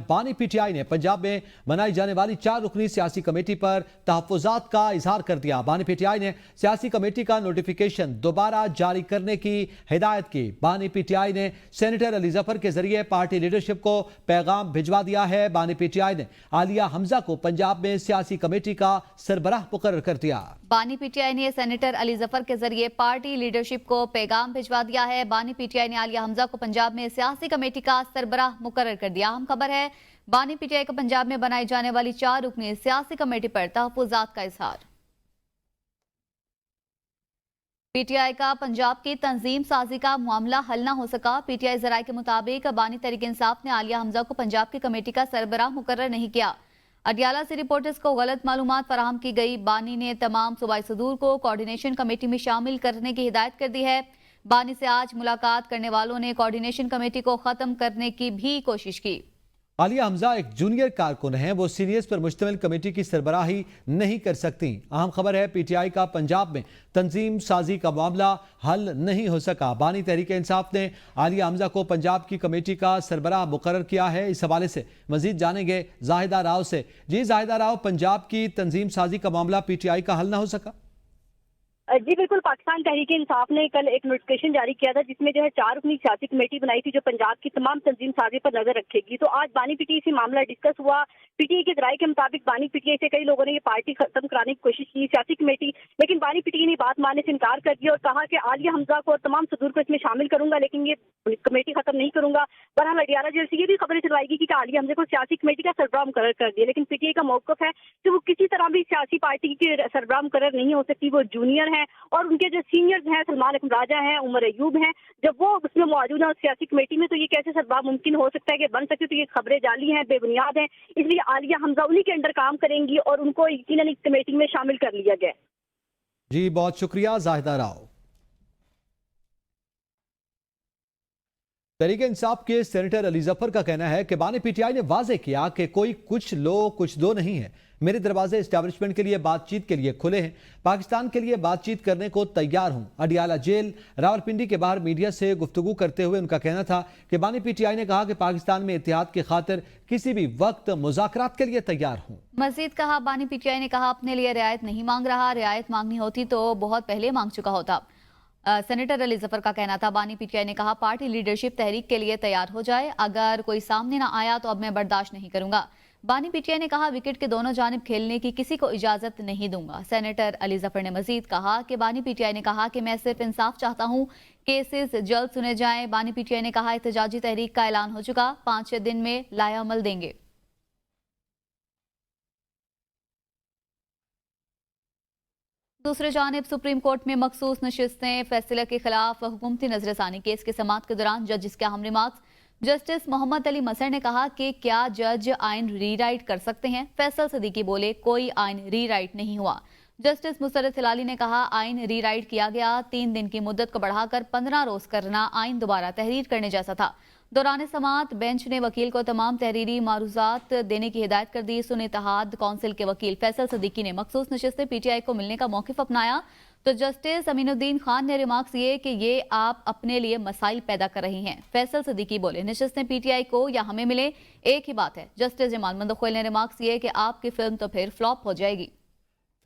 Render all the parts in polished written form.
बानी पीटीआई ने पंजाब में बनाई जाने वाली 4 रुकनी सियासी कमेटी पर तहफ्फुज़ात का इजहार कर दिया। बानी पीटीआई ने सियासी कमेटी का नोटिफिकेशन दोबारा जारी करने की हिदायत की। बानी पीटीआई ने सेनेटर अली जफर के जरिए पार्टी लीडरशिप को पैगाम भिजवा दिया है। बानी पीटीआई ने आलिया हमजा को पंजाब में सियासी कमेटी का सरबराह मुकर्रर कर दिया। बानी पीटीआई ने सेनेटर अली जफर के जरिए पार्टी लीडरशिप को पैगाम भिजवा दिया है। बानी पीटीआई ने आलिया हमजा को पंजाब में सियासी कमेटी का सरबराह मुकर्रर कर दिया। अहम खबर है, बानी पीटीआई का पंजाब में बनाई जाने वाली 4 रुकनी सियासी कमेटी पर तहफ्फुज़ात का इजहार। पीटीआई का पंजाब की तंजीम साजी का मामला हल न हो सका। पीटीआई जराये के मुताबिक बानी तहरीक इंसाफ ने आलिया हमजा को पंजाब की कमेटी का सरबराह मुकर्रर नहीं किया। अडियाला से रिपोर्टर्स को गलत मालूमात फराहम की गई। बानी ने तमाम सूबाई सदूर को कोऑर्डिनेशन कमेटी में शामिल करने की हिदायत कर दी है। बानी से आज मुलाकात करने वालों ने कोऑर्डिनेशन कमेटी को खत्म करने की भी कोशिश की। आलिया हमजा एक जूनियर कारकुन हैं, वो सीनियर्स पर मुश्तमिल कमेटी की सरबराही नहीं कर सकती। अहम खबर है, पीटीआई का पंजाब में तंजीम साजी का मामला हल नहीं हो सका। बानी तहरीक इंसाफ ने आलिया हमजा को पंजाब की कमेटी का सरबराह मुकर्रर किया है। इस हवाले से मजीद जानेंगे जाहिदा राव से। जी जाहिदा राव, पंजाब की तंजीम साजी का मामला पीटीआई का हल ना हो सका? जी बिल्कुल, पाकिस्तान तहरीक इंसाफ ने कल एक नोटिफिकेशन जारी किया था जिसमें जो है 4 रुकनी सियासी कमेटी बनाई थी जो पंजाब की तमाम तंजीम साजी पर नजर रखेगी। तो आज बानी पीटीआई से मामला डिस्कस हुआ। पीटीआई के राय के मुताबिक बानी पीटीआई से कई लोगों ने ये पार्टी खत्म कराने की कोशिश की सियासी कमेटी, लेकिन बानी पीटीआई ने बात मानने से इनकार कर दिया और कहा कि आलिया हमजा को और तमाम सदूर को इसमें शामिल करूंगा, लेकिन ये कमेटी खत्म नहीं करूंगा। बहरहाल अडियाला जेल से ये भी खबरें चलवाएगी कि आलिया हमजा को सियासी कमेटी का सरबराह मुकर्रर कर दिया, लेकिन पीटीआई का मौकफ है कि वो किसी तरह भी सियासी पार्टी के सरबराह मुकर्रर नहीं हो सकती। वो जूनियर हैं और उनके जो सीनियर्स हैं, सलमान अकरम राजा हैं, उमर अयूब हैं, जब वो उसमें मौजूद हैं सियासी कमेटी में, तो ये कैसे सरबराह मुमकिन हो सकता है कि बन सकते? तो ये खबरें जाली हैं, बेबुनियाद हैं। इसलिए आलिया हमजा उन्हीं के अंडर काम करेंगी और उनको यकीनन इस कमेटी में शामिल कर लिया गया। जी बहुत शुक्रिया जाहिदा राव। तहरीक इंसाफ के सेनेटर अली जफर का कहना है कि बानी पीटीआई ने वाजे किया कि कोई कुछ लो कुछ दो नहीं है। मेरे दरवाजे एस्टैब्लिशमेंट के लिए बातचीत के लिए खुले हैं, पाकिस्तान के लिए बातचीत करने को तैयार हूं। अडियाला जेल रावलपिंडी के बाहर मीडिया से गुफ्तगू करते हुए उनका कहना था कि बानी पीटीआई ने कहा कि पाकिस्तान में इत्तेहाद की खातिर किसी भी वक्त मुज़ाकरात के लिए तैयार हूं। मजीद कहा, बानी पीटीआई ने कहा अपने लिए रियायत नहीं मांग रहा, रियायत मांगनी होती तो बहुत पहले मांग चुका होता। सेनेटर अली जफर का कहना था, बानी पीटीआई ने कहा पार्टी लीडरशिप तहरीक के लिए तैयार हो जाए, अगर कोई सामने ना आया तो अब मैं बर्दाश्त नहीं करूंगा। बानी पीटीआई ने कहा विकेट के दोनों जानिब खेलने की किसी को इजाजत नहीं दूंगा। सेनेटर अली जफर ने मजीद कहा कि बानी पीटीआई ने कहा कि मैं सिर्फ इंसाफ चाहता हूं, केसेस जल्द सुने जाएं। बानी पीटीआई ने कहा एहतजाजी तहरीक का ऐलान हो चुका, 5-6 दिन में लायामल देंगे। दूसरे जानिब सुप्रीम कोर्ट में मखसूस नशिस्तें, फैसले के खिलाफ हुकूमती नजरसानी केस की समाअत के दौरान जजिस के अहम रिमार्क्स। जस्टिस मोहम्मद अली मसर ने कहा कि क्या जज आइन रीराइट कर सकते हैं? फैसल सदीकी बोले कोई आइन रीराइट नहीं हुआ। जस्टिस मुसर्रत हिलाली ने कहा आइन रीराइट किया गया, 3 दिन की मुद्दत को बढ़ाकर 15 रोज करना आइन दोबारा तहरीर करने जैसा था। दौरान समाअत बेंच ने वकील को तमाम तहरीरी मारूजात देने की हिदायत कर दी। सुन्नी इत्तेहाद कौंसिल के वकील फैसल सदीकी ने मखसूस नशिस्तें पीटीआई को मिलने का मौक़िफ़ अपनाया तो जस्टिस अमीनुद्दीन खान ने रिमार्क्स ये कि ये आप अपने लिए मसाइल पैदा कर रही हैं। फैसल सदीकी बोले नशिस्तें पीटीआई को या हमें मिले एक ही बात है। जस्टिस जमाल मंदखोइल ने रिमार्क्स ये कि आपकी फिल्म तो फिर फ्लॉप हो जाएगी।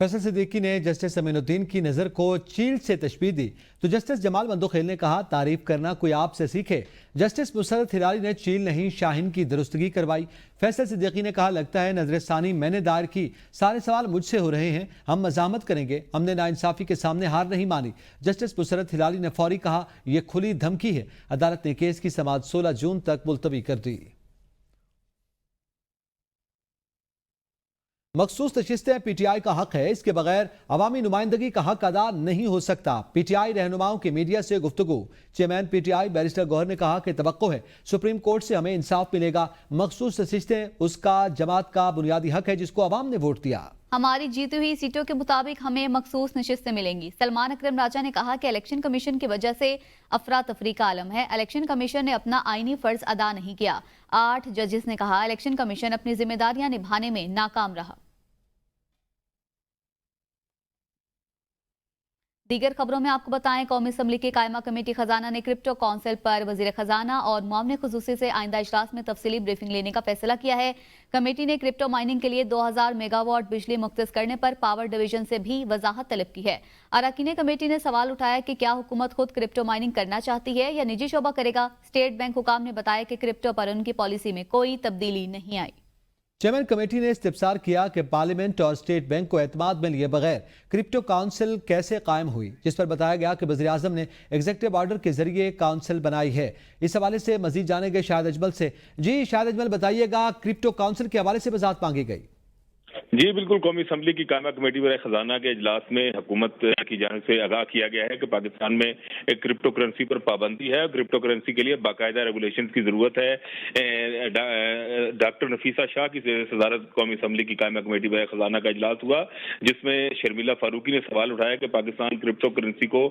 फैसल सिद्दीकी ने जस्टिस अमीनुद्दीन की नज़र को चील से तशबीह दी तो जस्टिस जमाल मंदखोइल ने कहा तारीफ करना कोई आपसे सीखे। जस्टिस मुसर्रत हिलाली ने चील नहीं शाहीन की दुरुस्तगी करवाई। फैसल सिद्दीकी ने कहा लगता है नजरसानी मैंने दायर की, सारे सवाल मुझसे हो रहे हैं, हम मज़ामत करेंगे, हमने नाइंसाफ़ी के सामने हार नहीं मानी। जस्टिस मुसर्रत हिलाली ने फौरी कहा यह खुली धमकी है। अदालत ने केस की समाअत 16 जून तक मुलतवी कर दी। मखसूस नशिस्तें पीटीआई का हक है, इसके बगैर अवामी नुमाइंदगी का हक अदा नहीं हो सकता। पीटीआई रहनुमाओं की मीडिया से गुफ्तगू। चेयरमैन पीटीआई बैरिस्टर गौहर ने कहा कि तवक्को है सुप्रीम कोर्ट से हमें इंसाफ मिलेगा। मखसूस नशिस्तें उसका जमात का बुनियादी हक है जिसको अवाम ने वोट दिया। हमारी जीती हुई सीटों के मुताबिक हमें मखसूस नशिस्तें मिलेंगी। सलमान अकरम राजा ने कहा कि इलेक्शन कमीशन की वजह से अफरा तफरी का आलम है, इलेक्शन कमीशन ने अपना आईनी फर्ज अदा नहीं किया। 8 जजेस ने कहा इलेक्शन कमीशन अपनी जिम्मेदारियां निभाने में नाकाम रहा। दीगर खबरों में आपको बताएं, कौमी असम्बली की कायमा कमेटी खजाना ने क्रिप्टो काउंसिल पर वजीर खजाना और मुआवने खुसूसी से आइंदा इजलास में तफसीली ब्रीफिंग लेने का फैसला किया है। कमेटी ने क्रिप्टो माइनिंग के लिए 2000 मेगावाट बिजली मुख्तस करने पर पावर डिवीजन से भी वजाहत तलब की है। अरकान कमेटी ने सवाल उठाया कि क्या हुकूमत खुद क्रिप्टो माइनिंग करना चाहती है या निजी शोबा करेगा। स्टेट बैंक हुकाम ने बताया कि क्रिप्टो पर उनकी पॉलिसी में कोई तब्दीली नहीं आई। चेयरमैन कमेटी ने इस्तिफसार किया कि पार्लियामेंट और स्टेट बैंक को एतमाद में लिए बगैर क्रिप्टो काउंसिल कैसे कायम हुई, जिस पर बताया गया कि वज़ीर आज़म ने एग्जीक्यूटिव ऑर्डर के जरिए काउंसिल बनाई है। इस हवाले से मजीद जानेंगे शाहिद अजमल से। जी शाहिद अजमल, बताइएगा, क्रिप्टो काउंसिल के हवाले से वजाहत मांगी गई। जी बिल्कुल, कौमी असम्बली की कायमा कमेटी बर खजाना के इजलास में हुकूमत की जानिब से आगाह किया गया है कि पाकिस्तान में एक क्रिप्टो करेंसी पर पाबंदी है। क्रिप्टो करेंसी के लिए बाकायदा रेगुलेशन की जरूरत है। डॉक्टर नफीसा शाह की सदारत कौमी असम्बली की कायमा कमेटी बर खजाना का इजलास हुआ, जिसमें शर्मिला फारूकी ने सवाल उठाया कि पाकिस्तान क्रिप्टो करेंसी को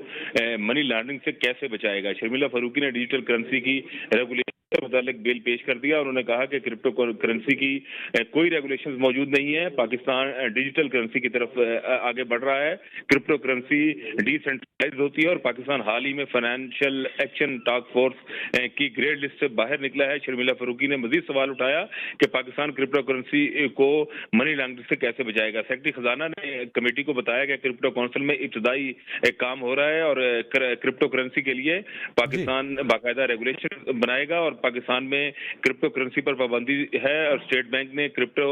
मनी लॉन्ड्रिंग से कैसे बचाएगा। शर्मिला फारूकी ने डिजिटल करेंसी की रेगुलेशन के मुतालिक बिल पेश कर दिया। उन्होंने कहा कि क्रिप्टो करेंसी की कोई रेगुलेशन मौजूद नहीं है। पाकिस्तान डिजिटल करेंसी की तरफ आगे बढ़ रहा है। क्रिप्टो करेंसी डिसेंट्रलाइज होती है और पाकिस्तान हाल ही में फाइनेंशियल एक्शन टास्क फोर्स की ग्रेड लिस्ट से बाहर निकला है। शर्मिला फारूकी ने मजीद सवाल उठाया कि पाकिस्तान क्रिप्टो करेंसी को मनी लॉन्ड्रिंग से कैसे बचाएगा। सेक्रेटरी खजाना ने कमेटी को बताया कि क्रिप्टो काउंसिल में इब्तदाई काम हो रहा है और क्रिप्टो करेंसी के लिए पाकिस्तान बाकायदा रेगुलेशन बनाएगा और पाकिस्तान में क्रिप्टो करेंसी पर पाबंदी है और स्टेट बैंक ने क्रिप्टो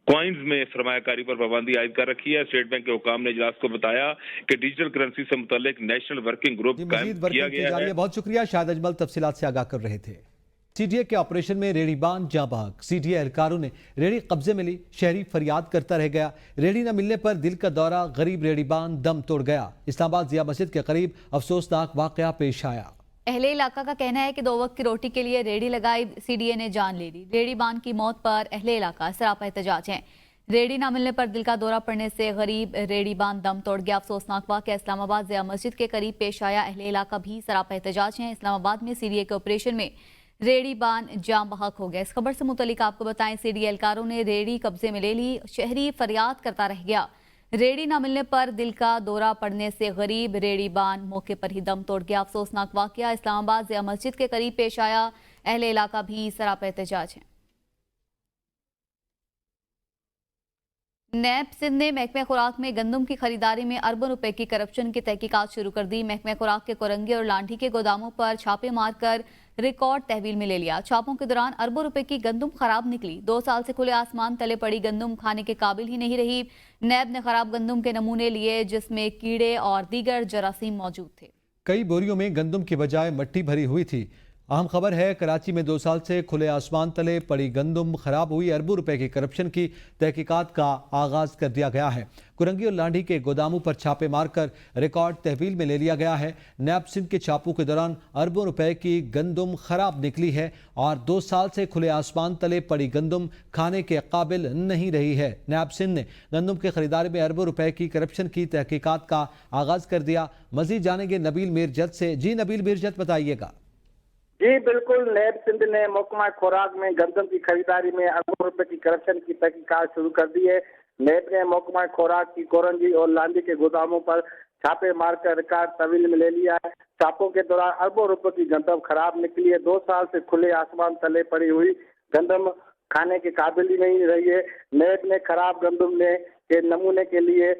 कॉइन्स में सरमायाकारी पर पाबंदी आयद कर रखी है। स्टेट बैंक के हुकाम ने इजलास को बताया कि डिजिटल करेंसी से मुतालिक नेशनल वर्किंग ग्रुप कायम किया गया है। बहुत शुक्रिया शाहिद अजमल, तफसीलात से आगाह कर रहे थे। सीडीए के ऑपरेशन में रेड़ीबान जाँ बहक, सीडीए एहलकारों ने रेड़ी कब्जे में ली, शहरी फरियाद करता रह गया। रेड़ी न मिलने पर दिल का दौरा, गरीब रेड़ीबान दम तोड़ गया। इस्लामाबाद जिया मस्जिद के करीब अफसोसनाक वाकया पेश आया। अहले इलाका का कहना है कि 2 वक्त की रोटी के लिए रेड़ी लगाई सीडीए ने जान ले ली। रेड़ी बान की मौत पर अहले इलाका सरापा एहतजाज है। रेड़ी ना मिलने पर दिल का दौरा पड़ने से गरीब रेड़ी बान दम तोड़ गया। अफसोसनाक वाकया इस्लामाबाद जिया मस्जिद के करीब पेश आया। अहले इलाका भी सरापा एहतजाज है। इस्लामाबाद में सीडीए के ऑपरेशन में रेड़ी बान जाम बहक हो गया। इस खबर से मुतलिक आपको बताएं, सीडीए एहलकारों ने रेड़ी कब्जे में ले ली, शहरी फरियाद करता रह गया। रेड़ी ना मिलने पर दिल का दौरा पड़ने से गरीब रेड़ी बान मौके पर ही दम तोड़ गया। अफसोसनाक वाकया इस्लामाबाद जिया मस्जिद के करीब पेश आया। अहले इलाका भी सरापा एहतजाज है। नैब सिंध ने महकमे खुराक में गंदम की खरीदारी में अरबों रुपए की करप्शन की तहकीकात शुरू कर दी। महकमे खुराक के कोरंगी और लांढी के गोदामों पर छापे मारकर रिकॉर्ड तहवील में ले लिया। छापों के दौरान अरबों रुपए की गंदम खराब निकली। 2 साल से खुले आसमान तले पड़ी गंदम खाने के काबिल ही नहीं रही। नैब ने खराब गंदम के नमूने लिए, जिसमें कीड़े और दीगर जरासीम मौजूद थे। कई बोरियों में गंदम की बजाय मट्टी भरी हुई थी। अहम खबर है, कराची में 2 साल से खुले आसमान तले पड़ी गंदम खराब हुई। अरबों रुपए की करप्शन की तहकीकात का आगाज कर दिया गया है। कुरंगी और लांढी के गोदामों पर छापे मारकर रिकॉर्ड तहवील में ले लिया गया है। नैब सिंध के छापों के दौरान अरबों रुपए की गंदम खराब निकली है और 2 साल से खुले आसमान तले पड़ी गंदम खाने के काबिल नहीं रही है। नैब सिंध ने गंदम की खरीदारी में अरबों रुपए की करप्शन की तहकीकात का आगाज कर दिया। मजीद जानेंगे नबील मीरजत से। जी नबील मीरजत, बताइएगा। जी बिल्कुल, नैब सिंध ने महकमा खुराक में गंदम की खरीदारी में अरबों रुपए की करप्शन की तहकीकात शुरू कर दी है। नैब ने महकमा खुराक की कोरंगी और लांडी के गोदामों पर छापे मारकर रिकॉर्ड तहवील में ले लिया है। छापों के दौरान अरबों रुपए की गंदम खराब निकली है। 2 साल से खुले आसमान तले पड़ी हुई गंदम खाने के काबिल ही नहीं रही है। नैब ने खराब गंदम के नमूने के लिए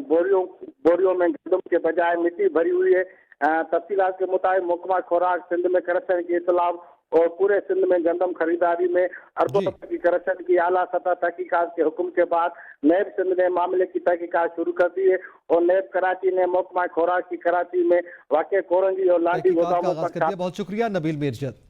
बोरियों में गंदम के बजाय मिट्टी भरी हुई है। तफसीलात के मुताबिक महकमा खुराक सिंध में करप्शन के खिलाफ और पूरे सिंध में गंदम खरीदारी में अरबों रुपए की करप्शन की आला सतह तहकीकात के हुक्म के बाद नैब सिंध ने मामले की तहकीकात शुरू कर दी है और नैब कराची ने महकमा खुराक की कराची में वाक़ कोरंगी और लांडी गोदामों पर। बहुत शुक्रिया नबील मीरजत।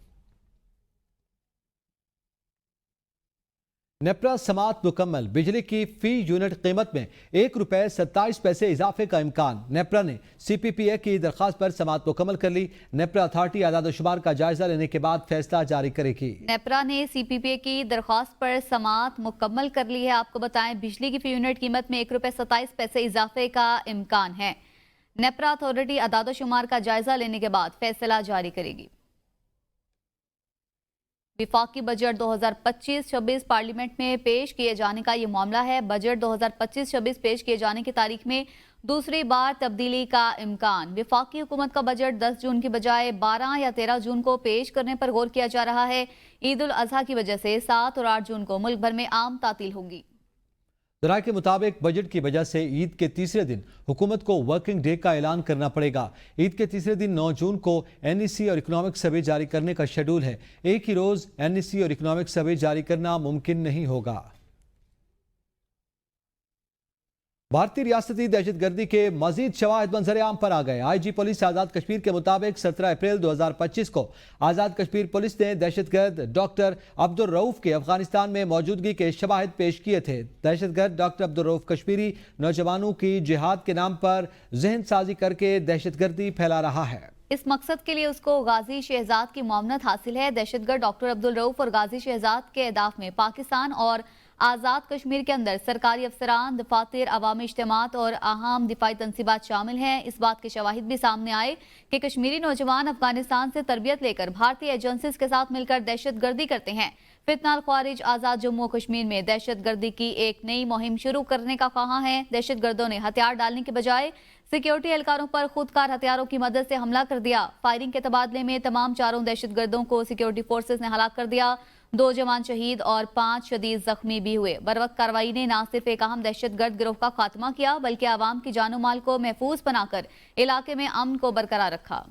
नेपरा समात मुकम्मल, बिजली की फी यूनिट कीमत में ₹1.27 इजाफे का इम्कान। नेपरा ने CPPA की दरखास्त पर समात मुकम्मल कर ली। नेपरा अथॉरिटी आदादोशुमार का जायजा लेने के बाद फैसला जारी करेगी। नेपरा ने CPPA की दरखास्त पर समात मुकम्मल कर ली है। आपको बताएं, बिजली की फी यूनिट कीमत में ₹1.27 इजाफे का इम्कान है। नेपरा अथॉरिटी आदादोशुमार का जायजा लेने के बाद फैसला जारी करेगी। वफाकी बजट 2025-26 पार्लियामेंट में पेश किए जाने का ये मामला है। बजट 2025-26 पेश किए जाने की तारीख में दूसरी बार तब्दीली का इम्कान। वफाकी हुकूमत का बजट 10 जून की बजाय 12 या 13 जून को पेश करने पर गौर किया जा रहा है। ईद उल अजहा की वजह से 7 और 8 जून को मुल्क भर में आम तातील होगी। जराये के मुताबिक बजट की वजह से ईद के तीसरे दिन हुकूमत को वर्किंग डे का ऐलान करना पड़ेगा। ईद के तीसरे दिन 9 जून को NEC और इकोनॉमिक सर्वे जारी करने का शेड्यूल है। एक ही रोज NEC और इकोनॉमिक सर्वे जारी करना मुमकिन नहीं होगा। भारतीय रियासती दहशतगर्दी के मजीद शवाहिद मंजर-ए-आम पर आ गए। IG पुलिस आज़ाद कश्मीर के मुताबिक 17 अप्रैल 2025 को आज़ाद कश्मीर पुलिस ने दहशतगर्द डॉक्टर अब्दुल रऊफ के अफगानिस्तान में मौजूदगी के शवाहिद पेश किए थे। दहशतगर्द डॉक्टर अब्दुल रऊफ कश्मीरी नौजवानों की जिहाद के नाम पर जहन साजी करके दहशतगर्दी फैला रहा है। इस मकसद के लिए उसको गाजी शहजाद की मुआवनत हासिल है। दहशतगर्द डॉक्टर अब्दुल रऊफ और गाजी शहजाद के अहदाफ में पाकिस्तान और आज़ाद कश्मीर के अंदर सरकारी अफसरान, दफातर, अवामी इज्तिमात और अहम दिफाई तनसीबात शामिल हैं। इस बात के शवाहिद भी सामने आए कि कश्मीरी नौजवान अफगानिस्तान से तरबियत लेकर भारतीय एजेंसीज के साथ मिलकर दहशत गर्दी करते हैं। फितनाल ख्वारिज आज़ाद जम्मू और कश्मीर में दहशत गर्दी की एक नई मुहिम शुरू करने का कहा है। दहशत गर्दों ने हथियार डालने के बजाय सिक्योरिटी एहलकारों पर खुदकार हथियारों की मदद से हमला कर दिया। फायरिंग के तबादले में तमाम चारों दहशत गर्दों को सिक्योरिटी फोर्सेज ने हलाक कर दिया। 2 जवान शहीद और 5 शदीद जख्मी भी हुए। बरवक्त कार्रवाई ने न सिर्फ एक अहम दहशत गर्द गिरोह का खात्मा किया बल्कि आवाम की जानो माल को महफूज बनाकर इलाके में अमन को बरकरार रखा।